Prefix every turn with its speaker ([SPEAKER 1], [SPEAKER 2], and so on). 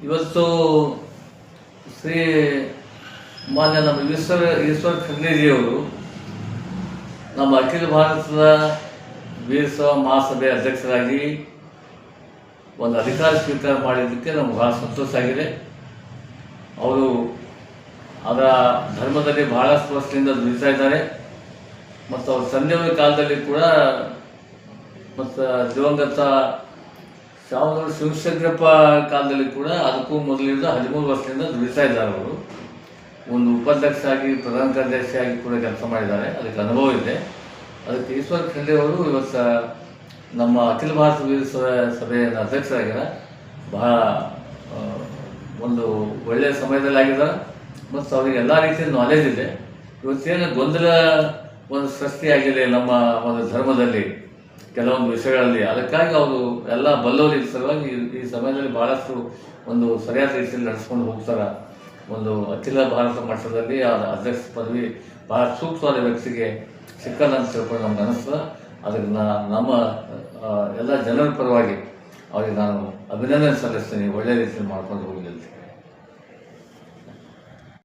[SPEAKER 1] ಇವತ್ತು ಶ್ರೀ ಮಾನ್ಯ ನಮ್ಮ ಈಶ್ವರ್ ಖಂಡ್ರೆಜಿಯವರು ನಮ್ಮ ಅಖಿಲ ಭಾರತದ ವೀರಶೈವ ಮಹಾಸಭೆ ಅಧ್ಯಕ್ಷರಾಗಿ ಒಂದು ಅಧಿಕಾರ ಸ್ವೀಕಾರ ಮಾಡಿದ್ದಕ್ಕೆ ನಮ್ಗೆ ಬಹಳ ಸಂತೋಷ ಆಗಿದೆ. ಅವರು ಅದರ ಧರ್ಮದಲ್ಲಿ ಬಹಳಷ್ಟು ವರ್ಷದಿಂದ ದುಡಿತಾ ಇದ್ದಾರೆ ಮತ್ತು ಅವ್ರ ತಂದೆಯವರ ಕಾಲದಲ್ಲಿ ಕೂಡ ಮತ್ತು ದಿವಂಗತ ಶಾವನೂರು ಶಿವಶಂಕರಪ್ಪ ಕಾಲದಲ್ಲಿ ಕೂಡ ಅದಕ್ಕೂ ಮೊದಲಿಂದ 13 ವರ್ಷದಿಂದ ದುಡಿತಾ ಇದ್ದಾರೆ. ಅವರು ಒಂದು ಉಪಾಧ್ಯಕ್ಷ ಆಗಿ ಪ್ರಧಾನ ಕಾರ್ಯದರ್ಶಿ ಆಗಿ ಕೂಡ ಕೆಲಸ ಮಾಡಿದ್ದಾರೆ, ಅದಕ್ಕೆ ಅನುಭವ ಇದೆ. ಅದಕ್ಕೆ ಈಶ್ವರ್ ಖಂಡ್ರೆ ಅವರು ಇವತ್ತು ನಮ್ಮ ಅಖಿಲ ಭಾರತ ವೀರಶೈವ ಸಭೆಯ ಅಧ್ಯಕ್ಷರಾಗಿದ್ದಾರೆ. ಬಹಳ ಒಂದು ಒಳ್ಳೆಯ ಸಮಯದಲ್ಲಿ ಆಗಿದ್ದಾರೆ ಮತ್ತು ಅವರಿಗೆ ಎಲ್ಲ ರೀತಿಯ ನಾಲೆಜ್ ಇದೆ. ಇವತ್ತೇನು ಗೊಂದಲ ಒಂದು ಸೃಷ್ಟಿಯಾಗಿದೆ ನಮ್ಮ ಒಂದು ಧರ್ಮದಲ್ಲಿ ಕೆಲವೊಂದು ವಿಷಯಗಳಲ್ಲಿ, ಅದಕ್ಕಾಗಿ ಅವರು ಎಲ್ಲ ಬಲ್ಲವರು ಸಲುವಾಗಿ ಈ ಸಮಯದಲ್ಲಿ ಭಾಳಷ್ಟು ಒಂದು ಸರಿಯಾದ ರೀತಿಯಲ್ಲಿ ನಡೆಸ್ಕೊಂಡು ಹೋಗ್ತಾರೆ. ಒಂದು ಅಖಿಲ ಭಾರತ ಮಟ್ಟದಲ್ಲಿ ಆ ಅಧ್ಯಕ್ಷ ಪದವಿ ಬಹಳ ಸೂಕ್ತವಾದ ವ್ಯಕ್ತಿಗೆ ಸಿಕ್ಕಲ್ಲ ಅಂತ ತಿಳ್ಕೊಂಡು ನಮ್ಗೆ ಅನ್ನಿಸ್ತದೆ. ಅದಕ್ಕೆ ನಮ್ಮ ಎಲ್ಲ ಜನರ ಪರವಾಗಿ ಅವರಿಗೆ ನಾನು ಅಭಿನಂದನೆ ಸಲ್ಲಿಸ್ತೀನಿ. ಒಳ್ಳೆಯ ರೀತಿಯಲ್ಲಿ ಮಾಡ್ಕೊಂಡು ಹೋಗಲಿ.